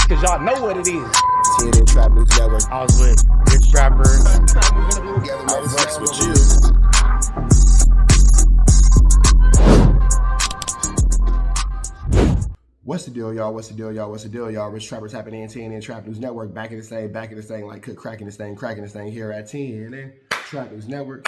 cause y'all know what it is. TNN Trap News Network. I was with Rich Trapper. I flex with you. What's the deal, y'all? What's the deal, y'all? What's the deal, y'all? Rich Trapper tapping in TNN Trap News Network. Back in this thing, like cook cracking this thing here at TNN Trap News Network.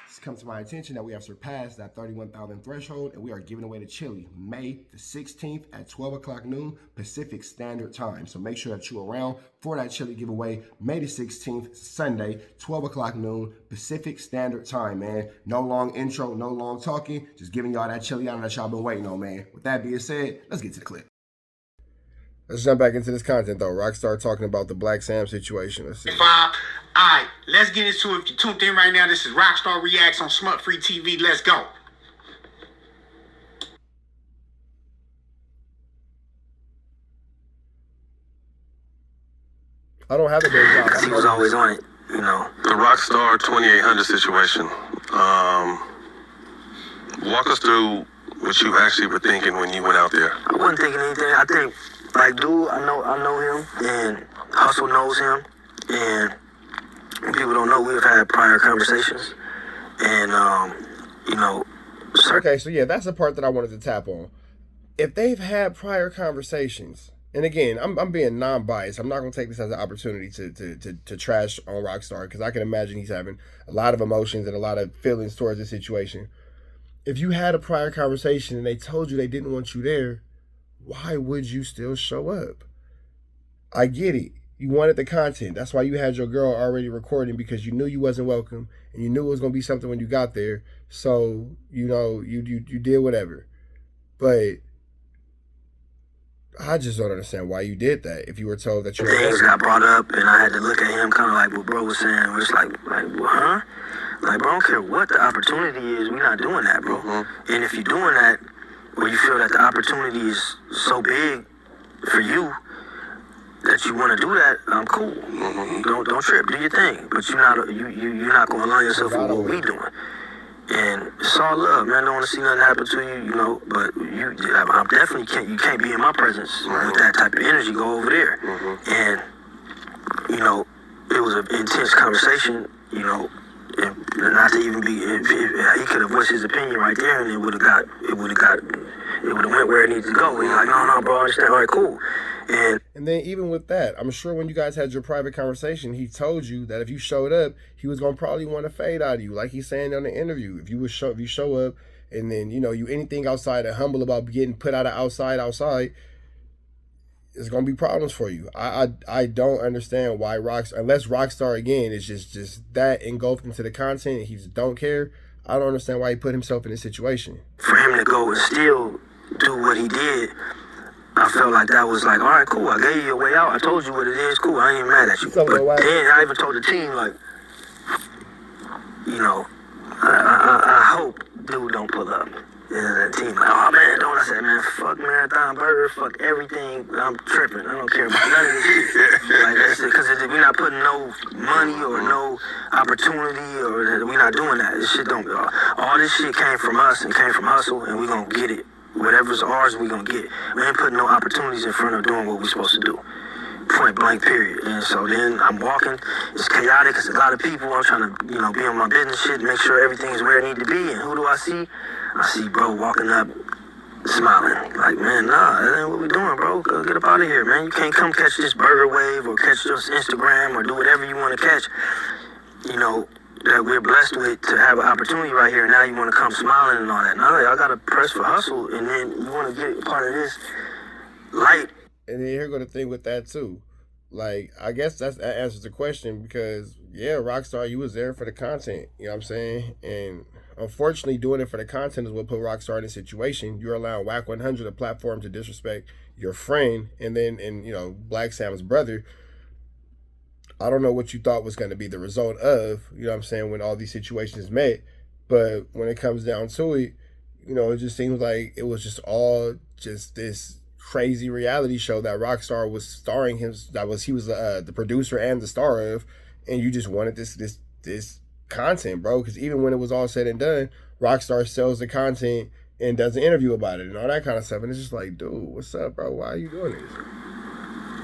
It's come to my attention that we have surpassed that 31,000 threshold, and we are giving away the chili May the 16th at 12 o'clock noon Pacific Standard Time. So make sure that you're around for that chili giveaway May the 16th, Sunday, 12 o'clock noon Pacific Standard Time, man. No long intro, no long talking, just giving y'all that chili out that y'all been waiting on, man. With that being said, let's get to the clip. Let's jump back into this content, though. Rockstar talking about the BLACC Sam situation. Let's see. Alright, let's get into it. If you tuned in right now, this is Rockstar Reacts on Smut Free TV. Let's go. I don't have a day job. He was always on it, you know. The Rockstar 2800 situation. Walk us through what you actually were thinking when you went out there. I wasn't thinking anything. I think, like, dude, I know him, and Hustle knows him, and people don't know we've had prior conversations, and you know. Okay, so yeah, that's the part that I wanted to tap on. If they've had prior conversations, and again, I'm being non-biased. I'm not gonna take this as an opportunity to trash on Rockstar, because I can imagine he's having a lot of emotions and a lot of feelings towards the situation. If you had a prior conversation and they told you they didn't want you there, why would you still show up? I get it. You wanted the content. That's why you had your girl already recording, because you knew you wasn't welcome and you knew it was going to be something when you got there. So, you know, you did whatever. But I just don't understand why you did that if you were told that you were things got brought up, and I had to look at him kind of like what bro was saying. It was like, huh? Like, bro, I don't care what the opportunity is. We're not doing that, bro. Mm-hmm. And if you're doing that, or you feel that the opportunity is so big for you that you want to do that, I'm cool. Mm-hmm. Don't trip. Do your thing. But you're not going to align yourself with what we doing. And it's all love, man. I don't want to see nothing happen to you, you know. But I definitely can't. You can't be in my presence with that type of energy. Go over there. Mm-hmm. And you know, it was an intense conversation. You know. And not to even be, if he could have voiced his opinion right there, and it would have went where it needed to go. He's like, no, bro, I understand. All right, cool. And then even with that, I'm sure when you guys had your private conversation, he told you that if you showed up, he was gonna probably want to fade out of you, like he's saying on the interview. If you show up, and then you know you anything outside of humble about getting put out of outside, it's gonna be problems for you. I don't understand why unless Rockstar again is just that engulfed into the content and he just don't care. I don't understand why he put himself in this situation. For him to go and still do what he did, I felt like that was like, all right, cool. I gave you your way out. I told you what it is. Cool. I ain't mad at you. But then I even told the team, like, you know, I hope dude don't pull up. And the team like, oh man, don't. I said, man, fuck Marathon Burger, fuck everything. I'm tripping. I don't care about none of this shit. Like that's it, because we're not putting no money or no opportunity, or we're not doing that. This shit don't. All this shit came from us and came from Hustle, and we gonna get it. Whatever's ours, we gonna get it. We ain't putting no opportunities in front of doing what we're supposed to do. Point blank, period. And so then I'm walking. It's chaotic. It's a lot of people. I'm trying to, you know, be on my business shit, make sure everything is where it need to be. And who do I see? I see bro walking up, smiling. Like, man, nah, that ain't what we doing, bro. Go get up out of here, man. You can't come catch this burger wave or catch this Instagram or do whatever you want to catch. You know, that we're blessed with to have an opportunity right here. Now you want to come smiling and all that. No, y'all got to press for Hustle, and then you want to get part of this light. And then here go the thing with that too. Like, I guess that answers the question, because yeah, Rockstar, you was there for the content. You know what I'm saying? And unfortunately, doing it for the content is what put Rockstar in this situation. You're allowing WACC 100, a platform, to disrespect your friend, and you know, BLACC Sam's brother. I don't know what you thought was going to be the result of, you know what I'm saying, when all these situations met. But when it comes down to it, you know, it just seems like it was just all just this crazy reality show that Rockstar was starring him. He was the producer and the star of, and you just wanted this content, bro. Because even when it was all said and done, Rockstar sells the content and does an interview about it and all that kind of stuff. And it's just like, dude, what's up, bro? Why are you doing this?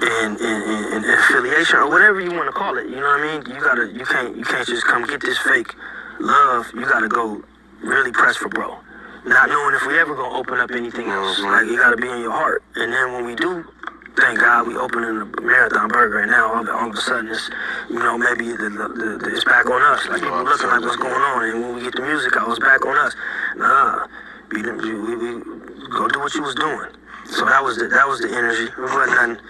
and affiliation or whatever you want to call it. You know what I mean? You can't just come get this fake love. You gotta go really press for bro. Not knowing if we ever gonna open up anything else. Like, you gotta be in your heart. And then when we do, thank God we opening a Marathon Burger, and now all of a sudden it's, you know, maybe it's back on us. Like, people looking like what's going on, and when we get the music out, it's back on us. Nah, we go do what you was doing. So that was the energy. It wasn't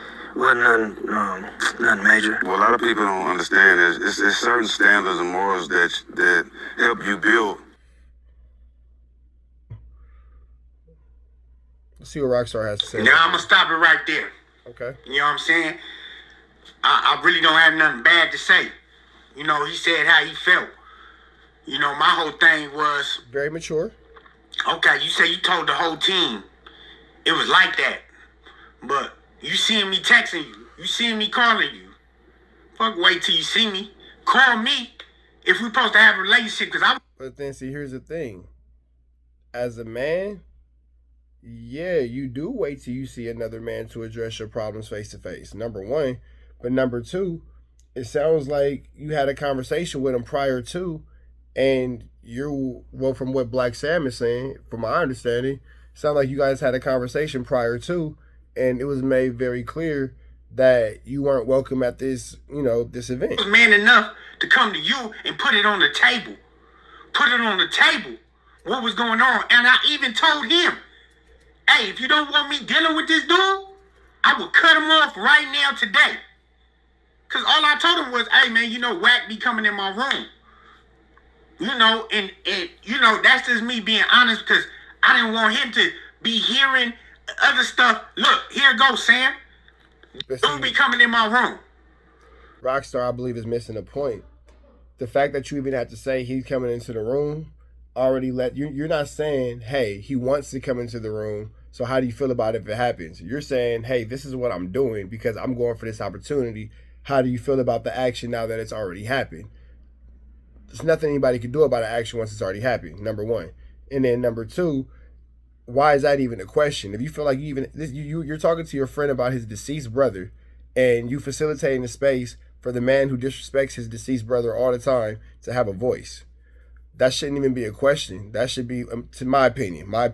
nothing major. What a lot of people don't understand is it's certain standards and morals that help you build. Let's see what Rockstar has to say. Now I'm gonna stop it right there. Okay. You know what I'm saying? I really don't have nothing bad to say. You know, he said how he felt. You know, my whole thing was, very mature. okay, you say you told the whole team it was like that. But you seeing me texting you. You seeing me calling you. Fuck, wait till you see me. Call me if we supposed to have a relationship, because I... But then, see, here's the thing. As a man, yeah, you do wait till you see another man to address your problems face to face. Number one. But number two, it sounds like you had a conversation with him prior to, and well, from what BLACC Sam is saying, from my understanding, it sounds like you guys had a conversation prior to, and it was made very clear that you weren't welcome at this, you know, this event. I was man enough to come to you and put it on the table. Put it on the table. What was going on? And I even told him, hey, if you don't want me dealing with this dude, I will cut him off right now today. Because all I told him was, hey, man, you know, WACC be coming in my room. You know, and you know, that's just me being honest, because I didn't want him to be hearing other stuff. Look, here it goes, Sam. Dude be coming in my room. Rockstar, I believe, is missing a point. The fact that you even have to say he's coming into the room already you're not saying, hey, he wants to come into the room, so how do you feel about it if it happens? You're saying, hey, this is what I'm doing because I'm going for this opportunity. How do you feel about the action now that it's already happened? There's nothing anybody can do about an action once it's already happened, number one. And then number two, why is that even a question? If you feel like you're talking to your friend about his deceased brother, and you facilitating the space for the man who disrespects his deceased brother all the time to have a voice, that shouldn't even be a question. That should be, to my opinion. I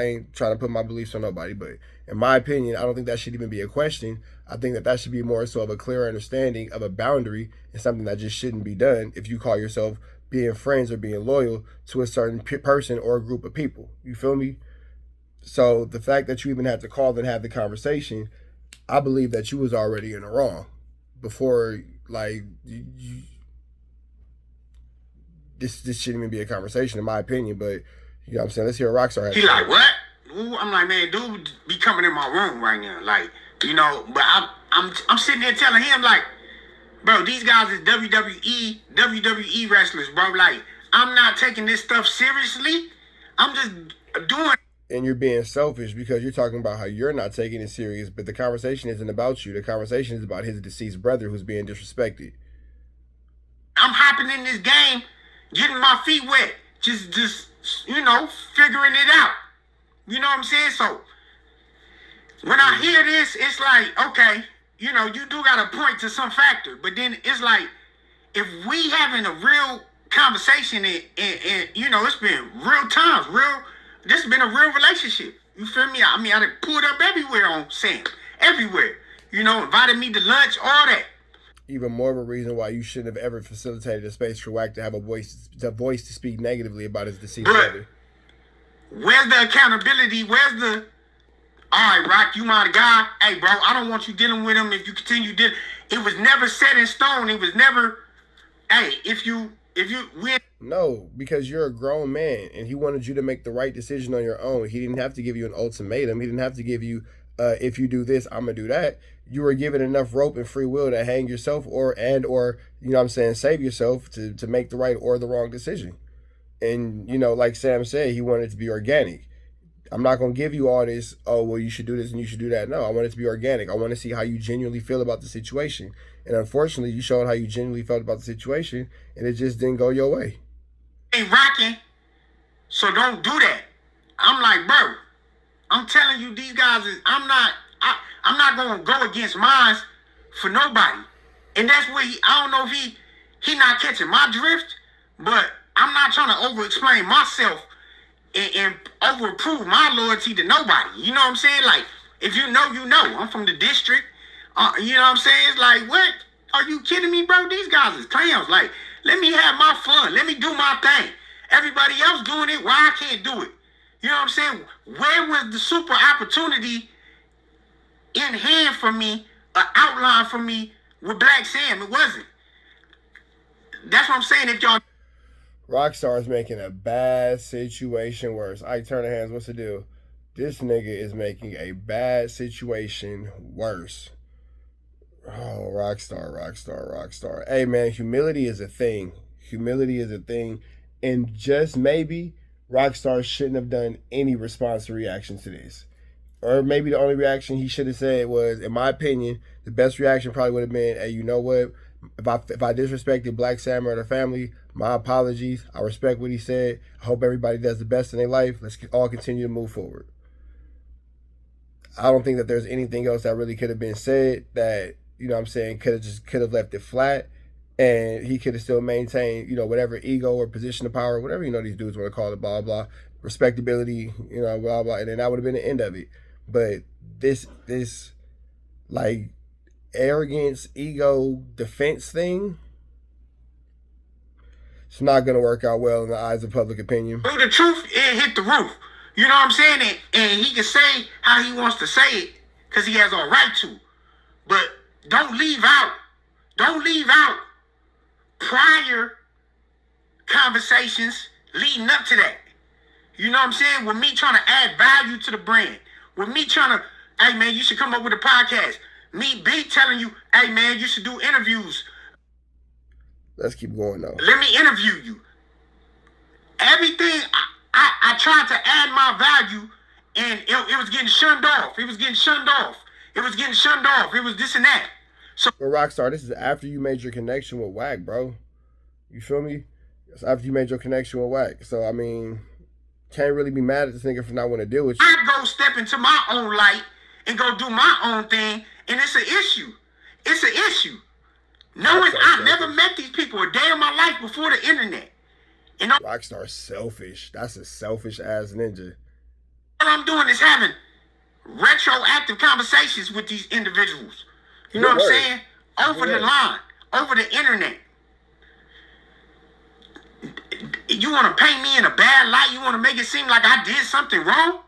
ain't trying to put my beliefs on nobody, but in my opinion, I don't think that should even be a question. I think that should be more so of a clear understanding of a boundary and something that just shouldn't be done if you call yourself being friends or being loyal to a certain person or a group of people. You feel me? So the fact that you even had to call and have the conversation, I believe that you was already in the wrong before, like, this shouldn't even be a conversation, in my opinion. But you know what I'm saying? Let's hear a Rockstar. He like, what? Ooh, I'm like, man, dude be coming in my room right now. Like, you know, but I'm sitting there telling him, like, bro, these guys is WWE wrestlers, bro. Like, I'm not taking this stuff seriously. I'm just doing. And you're being selfish because you're talking about how you're not taking it serious, but the conversation isn't about you. The conversation is about his deceased brother who's being disrespected. I'm hopping in this game, getting my feet wet, just you know, figuring it out. You know what I'm saying? So when I hear this, it's like, okay, you know, you do got to point to some factor, but then it's like, if we having a real conversation and you know, it's been real times, this has been a real relationship. You feel me? I mean, I done pulled up everywhere on Sam, everywhere. You know, invited me to lunch, all that. Even more of a reason why you shouldn't have ever facilitated a space for WACC to have a voice to speak negatively about his deceased brother. Where's the accountability? Where's the, all right, Rock, you my guy. Hey, bro, I don't want you dealing with him if you continue dealing. It was never set in stone. It was never, hey, if you win. No, because you're a grown man, and he wanted you to make the right decision on your own. He didn't have to give you an ultimatum. He didn't have to give you, if you do this, I'm going to do that. You were given enough rope and free will to hang yourself or you know what I'm saying, save yourself to make the right or the wrong decision. And, you know, like Sam said, he wanted it to be organic. I'm not going to give you all this, oh, well, you should do this and you should do that. No, I want it to be organic. I want to see how you genuinely feel about the situation. And unfortunately, you showed how you genuinely felt about the situation, and it just didn't go your way. Ain't rocking, so don't do that. I'm like, bro, I'm telling you, these guys is, I I'm not gonna go against mine for nobody. And that's where I don't know if he not catching my drift, but I'm not trying to over-explain myself and over-prove my loyalty to nobody. You know what I'm saying? Like, if you know, you know. I'm from the district. You know what I'm saying? It's like, what? Are you kidding me, bro? These guys is clowns. Like, let me have my fun. Let me do my thing. Everybody else doing it, why I can't do it? You know what I'm saying? Where was the super opportunity in hand for me, an outline for me with BLACC Sam? It wasn't. That's what I'm saying. If y'all... Rockstar is making a bad situation worse. Ike Turner Hands, what's the deal? This nigga is making a bad situation worse. Oh, Rockstar. Hey, man, humility is a thing. Humility is a thing. And just maybe Rockstar shouldn't have done any response or reaction to this. Or maybe the only reaction he should have said was, in my opinion, the best reaction probably would have been, hey, you know what? If I disrespected BLACC Sam or the family, my apologies. I respect what he said. I hope everybody does the best in their life. Let's all continue to move forward. I don't think that there's anything else that really could have been said that, you know what I'm saying, could have left it flat, and he could have still maintained, you know, whatever ego or position of power, whatever, you know, these dudes want to call it, blah, blah, respectability, you know, blah, blah, and then that would have been the end of it. But this like, arrogance, ego, defense thing, it's not going to work out well in the eyes of public opinion. The truth, it hit the roof. You know what I'm saying? And he can say how he wants to say it because he has a right to. But don't leave out prior conversations leading up to that. You know what I'm saying? With me trying to add value to the brand. With me trying to, hey, man, you should come up with a podcast. Me be telling you, hey, man, you should do interviews. Let's keep going, though. Let me interview you. Everything, I tried to add my value, and it was getting shunned off. It was this and that. So, but Rockstar, this is after you made your connection with WACC, bro. You feel me? It's after you made your connection with WACC. So, I mean, can't really be mad at this nigga for not wanting to deal with you. I go step into my own light and go do my own thing, and it's an issue. Knowing I never met these people a day in my life before the internet. And Rockstar's selfish. That's a selfish ass ninja. All I'm doing is having retroactive conversations with these individuals. You know what I'm saying? Over the line, over the internet. You want to paint me in a bad light? You want to make it seem like I did something wrong?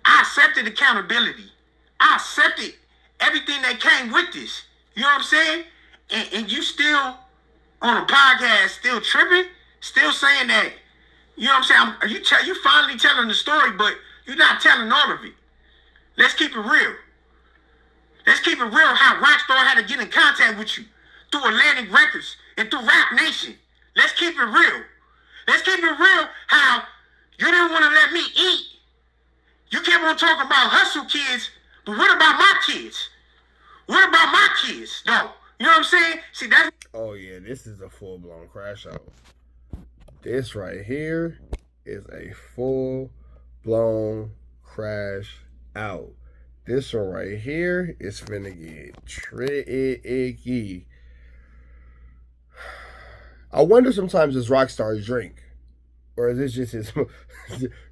I accepted accountability. I accepted everything that came with this. You know what I'm saying? And you still on a podcast, still tripping, still saying that, you know what I'm saying? You finally telling the story, but you're not telling all of it. Let's keep it real. Let's keep it real how Rockstar had to get in contact with you through Atlantic Records and through Rap Nation. Let's keep it real. Let's keep it real how you didn't want to let me eat. You kept on talking about hustle kids, but what about my kids? What about my kids, though? You know what I'm saying? See, that's... Oh, yeah, this is a full-blown crash out. This right here is a full-blown crash out. This one right here is finna get tricky. I wonder sometimes, does Rockstar drink? Or is this just his...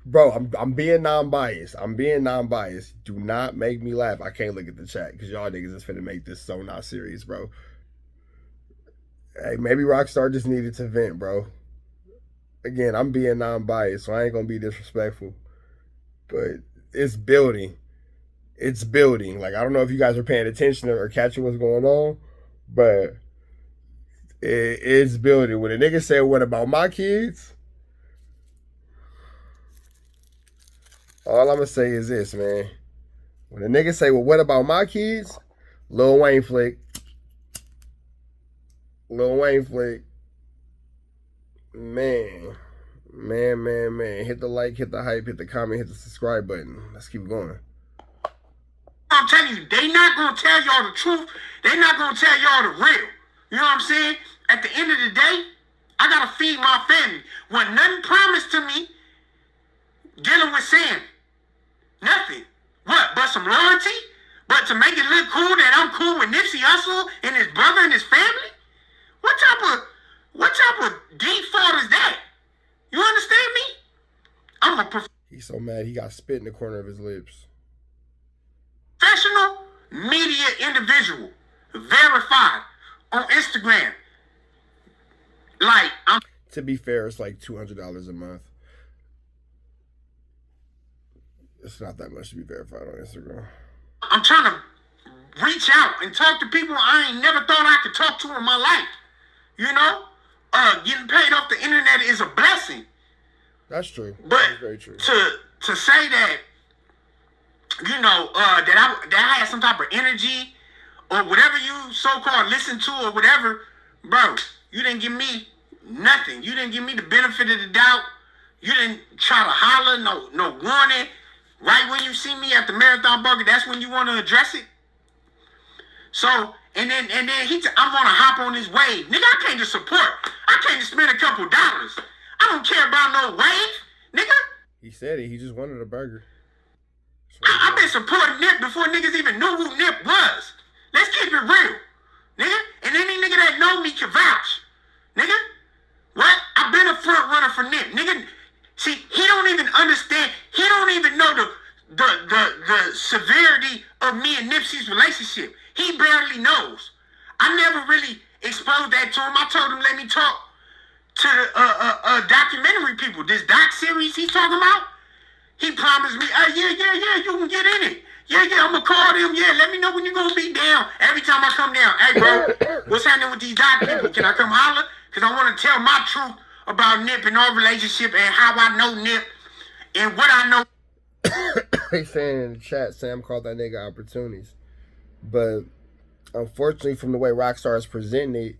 Bro, I'm being non-biased. Do not make me laugh. I can't look at the chat because y'all niggas is finna make this so not serious, bro. Hey, maybe Rockstar just needed to vent, bro. Again, I'm being non-biased, so I ain't gonna be disrespectful. But it's building. It's building. Like, I don't know if you guys are paying attention or catching what's going on, but it's building. When a nigga said, what about my kids? All I'm gonna say is this, man. When a nigga say, well, what about my kids? Lil Wayne flick. Man. Hit the like, hit the hype, hit the comment, hit the subscribe button. Let's keep going. I'm telling you, they not gonna tell y'all the truth. They not gonna tell y'all the real. You know what I'm saying? At the end of the day, I gotta feed my family. When nothing promised to me dealing with Sam. Nothing. What? But some loyalty? But to make it look cool that I'm cool with Nipsey Hussle and his brother and his family? What type of default is that? You understand me? I'm a He's so mad he got spit in the corner of his lips. professional media individual, verified on Instagram. Like, To be fair, it's like $200 a month. It's not that much to be verified on Instagram. I'm trying to reach out and talk to people I ain't never thought I could talk to in my life. You know? Getting paid off the internet is a blessing. That's true. But That's very true. To say that, you know, that I had some type of energy or whatever you so-called listen to or whatever, bro, you didn't give me nothing. You didn't give me the benefit of the doubt. You didn't try to holler, no warning. Right when you see me at the Marathon Burger, that's when you want to address it. So, and then I want to hop on this wave. Nigga, I can't just support. I can't just spend a couple dollars. I don't care about no wave, nigga. He said it. He just wanted a burger. I've been supporting Nip before niggas even knew who Nip was. Let's keep it real, nigga. And any nigga that know me can vouch, nigga. What? I've been a front runner for Nip, nigga. See, he don't even understand. He don't even know the severity of me and Nipsey's relationship. He barely knows. I never really exposed that to him. I told him, let me talk to the documentary people. This doc series he's talking about, he promised me, yeah, you can get in it. Yeah, I'm going to call them. Yeah, let me know when you're going to be down. Every time I come down, hey, bro, what's happening with these doc people? Can I come holler? Because I want to tell my truth about Nip and our relationship and how I know Nip and what I know. They saying in the chat, Sam called that nigga opportunist. But unfortunately, from the way Rockstar is presenting it,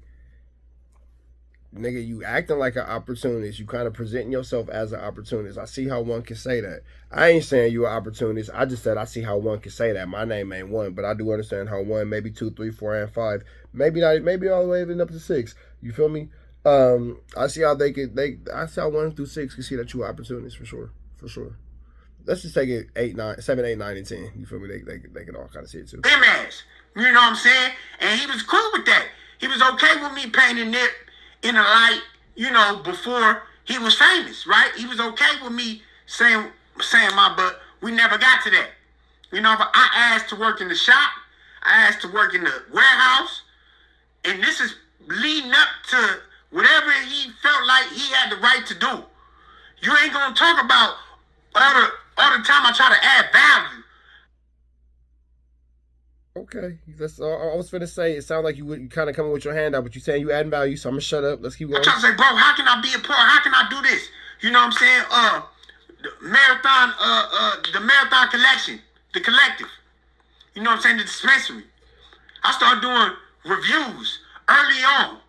nigga, you acting like an opportunist. You kind of presenting yourself as an opportunist. I see how one can say that. I ain't saying you an opportunist. I just said I see how one can say that. My name ain't one, but I do understand how 1, maybe 2, 3, 4, and 5, maybe not, maybe all the way even up to 6. You feel me? I see how I see how 1 through 6 can see that you an opportunist for sure. Let's just take it 7, 8, 9, and 10. You feel me? They can all kind of see it too. Him ass. You know what I'm saying? And he was cool with that. He was okay with me painting Nip in the light, you know, before he was famous, right? He was okay with me saying my butt. We never got to that. You know, but I asked to work in the shop. I asked to work in the warehouse. And this is leading up to whatever he felt like he had the right to do. You ain't gonna talk about all the time I try to add value. Okay, that's all I was finna say. It sounded like you kind of coming with your hand out, but you saying you adding value, so I'm gonna shut up. Let's keep going. I'm trying to say, bro, how can I be a part? How can I do this? You know what I'm saying? The marathon collection, the collective. You know what I'm saying? The dispensary. I started doing reviews early on.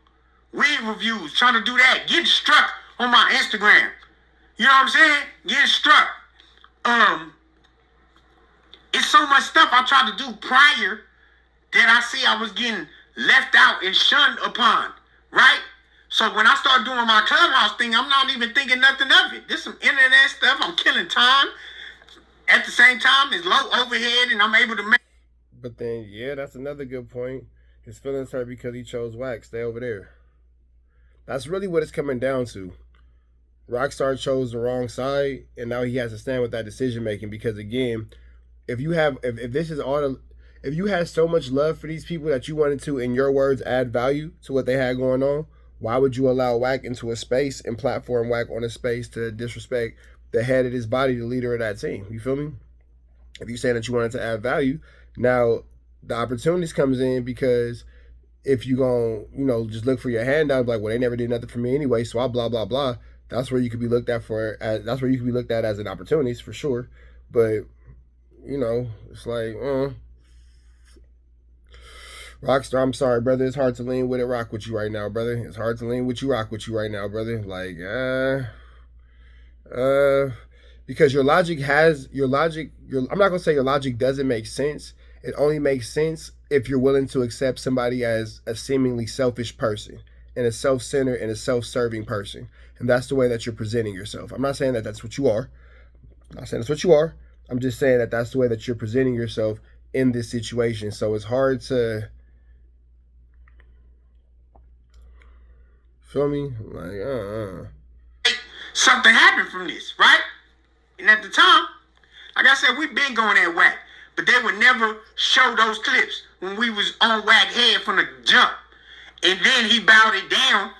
Weed reviews, trying to do that. Getting struck on my Instagram. You know what I'm saying? Getting struck. It's so much stuff I tried to do prior that I see I was getting left out and shunned upon, right? So when I start doing my Clubhouse thing, I'm not even thinking nothing of it. This some internet stuff. I'm killing time. At the same time, it's low overhead and I'm able to make. But then, yeah, that's another good point. His feelings hurt because he chose wax. Stay over there. That's really what it's coming down to. Rockstar chose the wrong side, and now he has to stand with that decision making. Because again, if you had so much love for these people that you wanted to, in your words, add value to what they had going on, why would you allow Wack into a space and platform Wack on a space to disrespect the head of his body, the leader of that team? You feel me? If you saying that you wanted to add value, now the opportunity comes in because if you gonna, just look for your handout, like, well, they never did nothing for me anyway, so I blah blah blah. That's where you could be looked at that's where you could be looked at as an opportunist for sure. But it's like, Rockstar, I'm sorry, brother. It's hard to lean with it, rock with you right now, brother. It's hard to lean with you, rock with you right now, brother. Like, because your logic, I'm not gonna say your logic doesn't make sense. It only makes sense if you're willing to accept somebody as a seemingly selfish person and a self-centered and a self-serving person. And that's the way that you're presenting yourself. I'm not saying that that's what you are. I'm not saying that's what you are. I'm just saying that that's the way that you're presenting yourself in this situation. So it's hard to, feel me? Like, something happened from this, right? And at the time, like I said, we've been going at whack, but they would never show those clips when we was on whack head from the jump. And then he bowed it down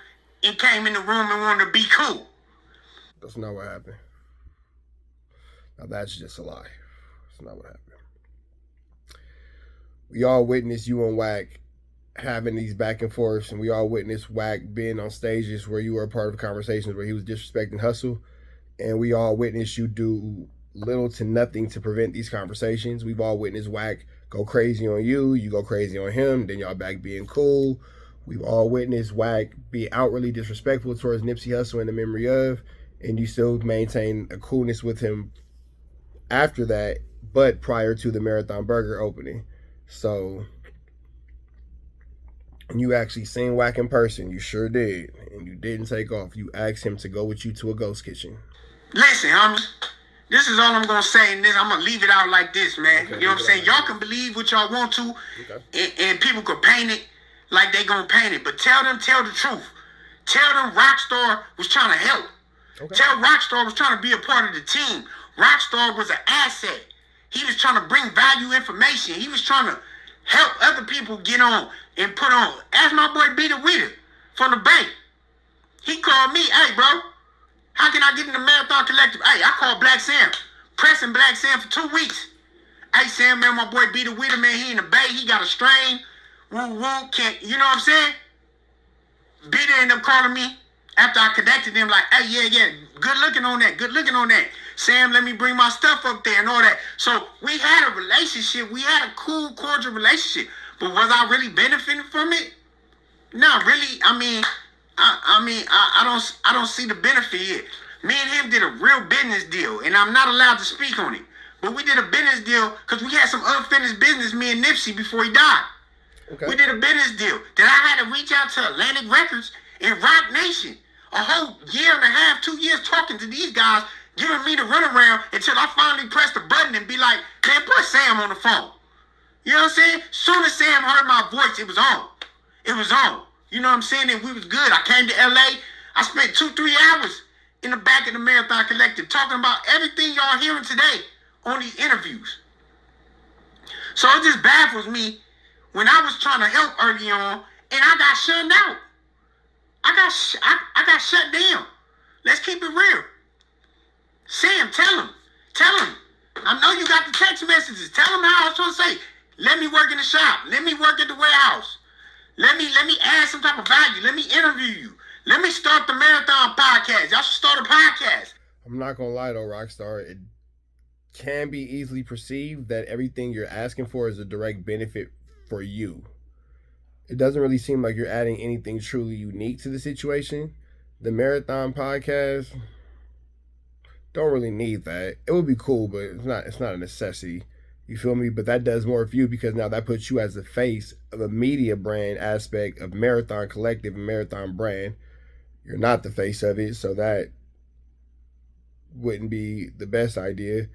and came in the room and wanted to be cool. That's not what happened. Now that's just a lie. That's not what happened. We all witnessed you and Wack having these back and forths, and we all witnessed Wack being on stages where you were a part of conversations where he was disrespecting Hustle, and we all witnessed you do little to nothing to prevent these conversations. We've all witnessed Wack go crazy on you, you go crazy on him, then y'all back being cool. We've all witnessed Wack be outwardly disrespectful towards Nipsey Hussle in the memory of, and you still maintain a coolness with him after that, but prior to the Marathon Burger opening. So, and you actually seen Wack in person, you sure did, and you didn't take off. You asked him to go with you to a ghost kitchen. Listen, homie, this is all I'm going to say in this. I'm going to leave it out like this, man. Okay, you know what I'm saying? Y'all can believe what y'all want to, and people can paint it like they going to paint it. But tell the truth. Tell them Rockstar was trying to help. Okay. Tell Rockstar was trying to be a part of the team. Rockstar was an asset. He was trying to bring value information. He was trying to help other people get on and put on. Ask my boy Be the Witter from the Bay. He called me, hey, bro, how can I get in the Marathon Collective? Hey, I called BLACC Sam, pressing BLACC Sam for 2 weeks. Hey, Sam, man, my boy Be the Witter, man, he in the Bay. He got a strain. Woo, woo, can't, you know what I'm saying? Bitter ended up calling me after I connected him, like, hey, yeah, good looking on that. Sam, let me bring my stuff up there and all that. So we had a relationship. We had a cool, cordial relationship. But was I really benefiting from it? Not really. I don't see the benefit here. Me and him did a real business deal, and I'm not allowed to speak on it. But we did a business deal because we had some unfinished business, me and Nipsey, before he died. Okay. We did a business deal that I had to reach out to Atlantic Records and Rock Nation. A whole year and a half, 2 years talking to these guys, giving me the runaround until I finally pressed the button and be like, man, put Sam on the phone. You know what I'm saying? Soon as Sam heard my voice, it was on. It was on. You know what I'm saying? And we was good. I came to LA. I spent 2-3 hours in the back of the Marathon Collective talking about everything y'all hearing today on these interviews. So it just baffles me when I was trying to help early on and I got shut out. I got shut down. Let's keep it real. Sam, tell him. I know you got the text messages. Tell him how I was supposed to say, let me work in the shop. Let me work at the warehouse. Let me add some type of value. Let me interview you. Let me start the Marathon podcast. Y'all should start a podcast. I'm not going to lie, though, Rockstar. It can be easily perceived that everything you're asking for is a direct benefit for you. It doesn't really seem like you're adding anything truly unique to the situation. The Marathon podcast, don't really need that. It would be cool, but it's not a necessity. You feel me? But that does more for you because now that puts you as the face of a media brand aspect of Marathon Collective and Marathon brand. You're not the face of it, so that wouldn't be the best idea.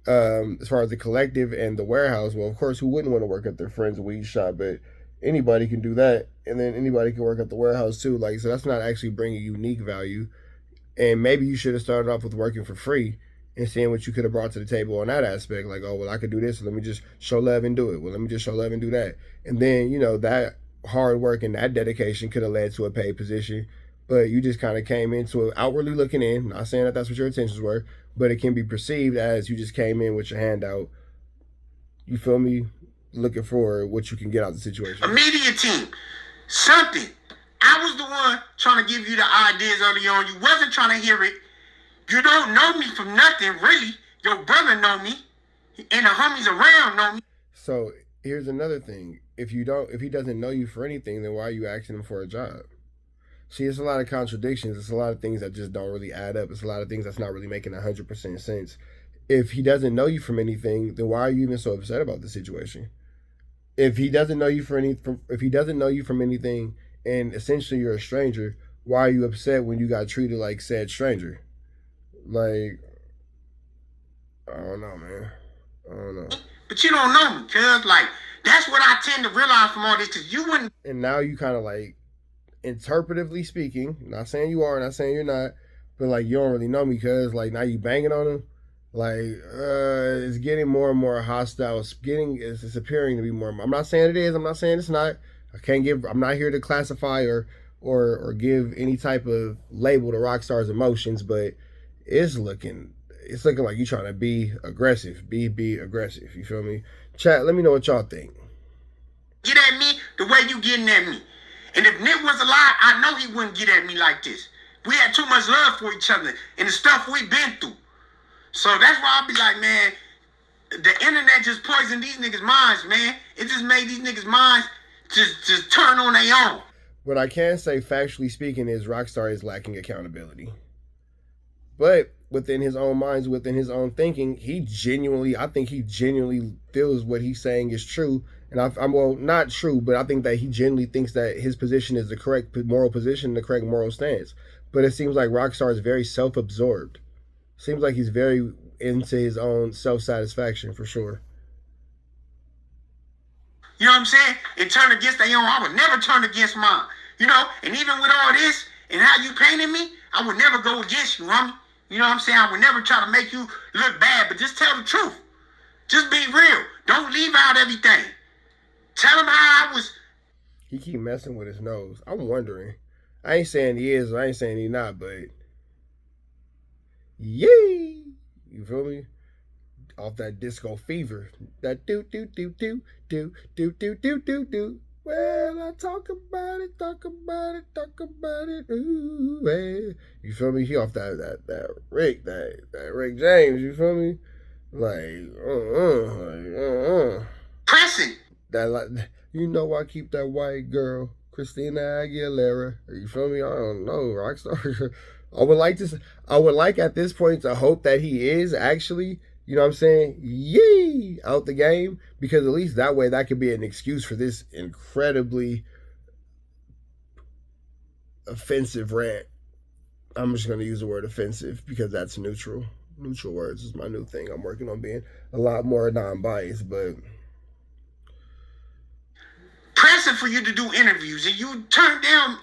As far as the collective and the warehouse, well, of course, who wouldn't want to work at their friend's weed shop? But anybody can do that, and then anybody can work at the warehouse too. Like, so that's not actually bringing unique value. And maybe you should have started off with working for free and seeing what you could have brought to the table on that aspect. Like, oh, well, I could do this, so let me just show love and do it. Well, let me just show love and do that. And then, you know, that hard work and that dedication could have led to a paid position. But you just kind of came into it outwardly looking in. Not saying that that's what your intentions were, but it can be perceived as you just came in with your hand out. You feel me? Looking for what you can get out of the situation. A media team. Something. I was the one trying to give you the ideas early on. You wasn't trying to hear it. You don't know me from nothing, really. Your brother know me. And the homies around know me. So here's another thing. If he doesn't know you for anything, then why are you asking him for a job? See, it's a lot of contradictions. It's a lot of things that just don't really add up. It's a lot of things that's not really making 100% sense. If he doesn't know you from anything, then why are you even so upset about the situation? If he doesn't know you from anything, and essentially you're a stranger, why are you upset when you got treated like said stranger? Like, I don't know, man. I don't know. But you don't know me, cuz, like, that's what I tend to realize from all this, because you wouldn't. And now you kind of like, interpretively speaking, not saying you are, not saying you're not, but like you don't really know me, cuz like now you banging on him. Like, it's getting more and more hostile. It's appearing to be more. I'm not saying it is. I'm not saying it's not. I'm not here to classify or give any type of label to Rockstar's emotions, but it's looking like you trying to be aggressive. Be aggressive. You feel me? Chat, let me know what y'all think. Get at me the way you getting at me. And if Nick was alive, I know he wouldn't get at me like this. We had too much love for each other and the stuff we've been through. So that's why I'll be like, man, the internet just poisoned these niggas' minds, man. It just made these niggas' minds just turn on their own. What I can say, factually speaking, is Rockstar is lacking accountability. But within his own minds, within his own thinking, I think he genuinely feels what he's saying is true. And I'm well, not true, but I think that he genuinely thinks that his position is the correct moral position, the correct moral stance. But it seems like Rockstar is very self-absorbed. Seems like he's very into his own self-satisfaction, for sure. You know what I'm saying? And turn against their own. I would never turn against mine. You know? And even with all this and how you painted me, I would never go against you, homie. You know what I'm saying? I would never try to make you look bad, but just tell the truth. Just be real. Don't leave out everything. Tell him how I was. He keep messing with his nose. I'm wondering. I ain't saying he is, I ain't saying he not, but yay! You feel me? Off that disco fever. That do. Well, I talk about it. Ooh, hey. You feel me? He off that Rick James. You feel me? Like, pressing. That like, you know, I keep that white girl, Christina Aguilera. You feel me? I don't know, Rockstar. I would like at this point to hope that he is actually, you know what I'm saying, yay, out the game, because at least that way that could be an excuse for this incredibly offensive rant. I'm just going to use the word offensive because that's neutral. Neutral words is my new thing. I'm working on being a lot more non-biased, but pressing for you to do interviews, and you turned down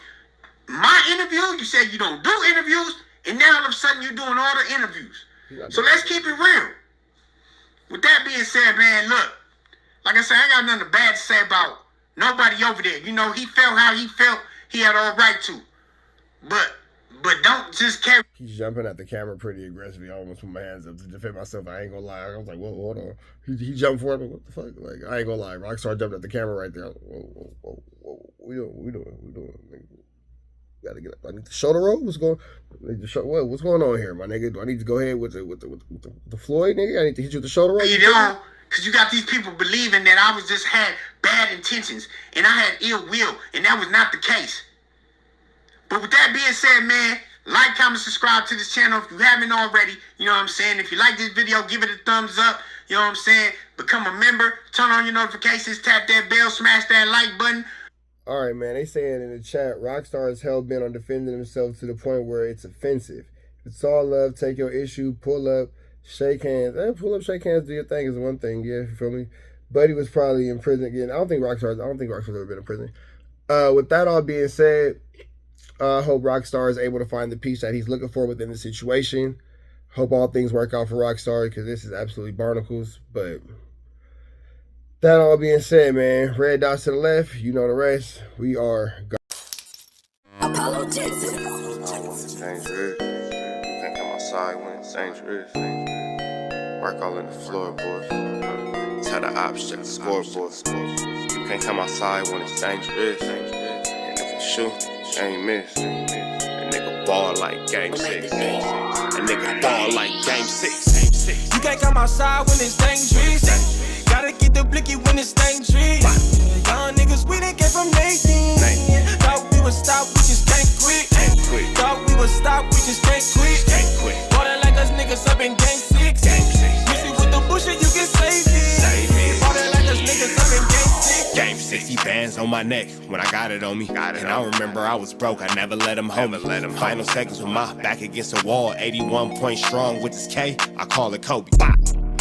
my interview. You said you don't do interviews, and now all of a sudden you're doing all the interviews. So let's keep it real. With that being said, man, look, like I said, I got nothing bad to say about nobody over there. You know, he felt how he felt. He had all right to. But don't just carry. He's jumping at the camera pretty aggressively. I almost put my hands up to defend myself. I ain't gonna lie. I was like, whoa, hold on. He jumped for it. What the fuck? Like, I ain't gonna lie. Rockstar jumped at the camera right there. Whoa. We doing. Gotta get up. I need to shoulder roll. What's going on here, my nigga? Do I need to go ahead with the Floyd, nigga? I need to hit you with the shoulder roll. You know, because you got these people believing that I was just had bad intentions and I had ill will, and that was not the case. But with that being said, man, like, comment, subscribe to this channel if you haven't already. You know what I'm saying? If you like this video, give it a thumbs up. You know what I'm saying? Become a member. Turn on your notifications. Tap that bell. Smash that like button. All right, man. They saying in the chat, Rockstar is hell-bent on defending himself to the point where it's offensive. It's all love. Take your issue. Pull up. Shake hands. Pull up, shake hands, do your thing is one thing. Yeah, you feel me? Buddy was probably in prison again. I don't think Rockstar's ever been in prison. With that all being said, I hope Rockstar is able to find the peace that he's looking for within the situation. Hope all things work out for Rockstar because this is absolutely barnacles. But that all being said, man, red dots to the left, you know the rest. We are Apollo Texas. Dangerous. Can't come outside when it's dangerous. Work all in the floorboard. Tell the ops check the scoreboard. You can't come outside when it's dangerous. And if you shoot, you ain't miss. A nigga ball like game 6. A nigga ball like game 6. You can't come outside when it's dangerous. Gotta get the blicky when it's dangerous. Young niggas, we done came from Nathan. Thought we would stop, we just can't quit. Thought we would stop, we just can't quit. Water like us niggas up in game 6. Missy with the bullshit, you can save it. Water like us niggas up in game 6. Game 60 bands on my neck when I got it on me. And I remember I was broke, I never let him hold me. Final seconds with my back against the wall, 81 point strong with this K, I call it Kobe.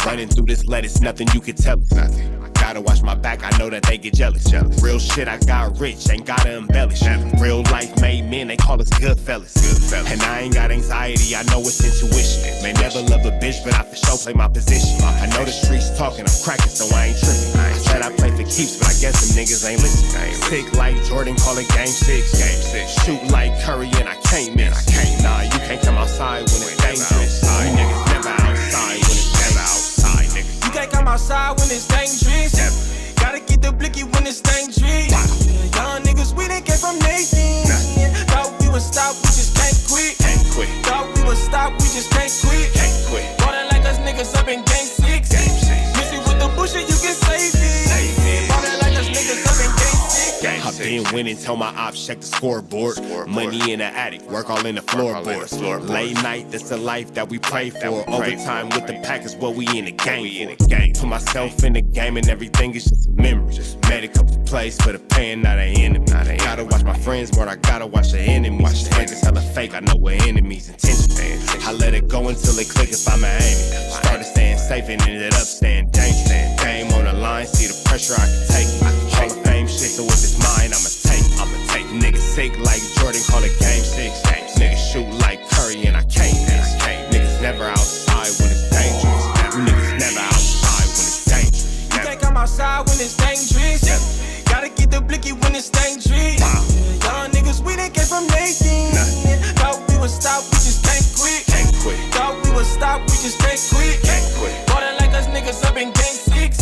Running through this lettuce, nothing you can tell us. Nothing. I gotta watch my back, I know that they get jealous. Real shit, I got rich, ain't gotta embellish. Real life made men, they call us good fellas. And I ain't got anxiety, I know it's intuition. May never love a bitch, but I for sure play my position. I know the streets talking, I'm cracking, so I ain't tripping. I said I play for keeps, but I guess them niggas ain't listening. Sick like Jordan, call it game 6. Shoot like Curry, and I can't miss. Nah, you can't come outside when it's dangerous. You niggas never outside when it's never outside, nigga. You can't come outside when it's dangerous. Gotta get the blicky when it's dangerous. Young niggas, we didn't get from Nathan. Thought we would stop, we just can't quit. Thought we would stop, we just can't quit. Ballin' like us niggas up in game 6. Missing with the bullshit, you can save it. Ballin' like us niggas up in game 6. I've been winning, tell my ops check the scoreboard. Money in the attic, work all in the floorboards. Late night, that's the life that we pray for. Overtime with the pack is what we in the game for. Put myself in the game and everything is just a memory. Made a couple plays for the pain, not an enemy. Gotta watch my friends more, I gotta watch the enemies. Friends is hella fake, I know we're enemies' intentions. I let it go until it click if I'm an aiming. Started staying safe and ended up staying dangerous. Game on the line, see the pressure I can take. Hall of Fame shit, so if it's mine, I'ma take. Niggas sick like Jordan, call it game 6. Niggas shoot like Curry and I can't miss. Niggas never outside when it's dangerous. You niggas never outside when it's dangerous. You can't come outside when it's dangerous. Gotta get the blicky when it's dangerous. Young niggas, we didn't get from Nathan. Thought we would stop, we just can't quit. Thought we would stop, we just can't quit. Ballin' like us niggas up in game 6.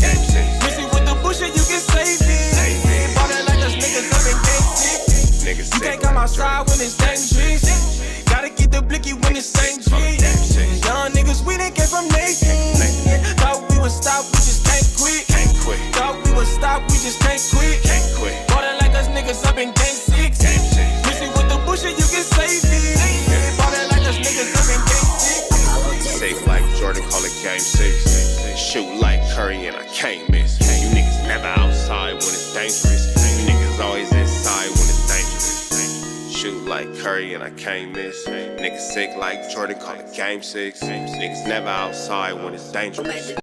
Missing with the bullshit, you can save it. Ballin' like us niggas up in game 6. You can't come outside when it's dangerous. Gotta get the blicky when it's dangerous. Young niggas, we didn't get from Nathan. Thought we would stop, we just can't quit. Thought we would stop, we just can't quit. Ballin' like us niggas up in game 6. Missing with the bullshit, you can save it. Ballin' like us niggas up in game 6. Safe like Jordan, call it game 6. Shoot like Curry and I can't miss. You niggas never outside when it's dangerous. You niggas always inside when it's dangerous. Shoot like Curry and I can't miss. Niggas sick like Jordan, call it game 6. Niggas never outside when it's dangerous.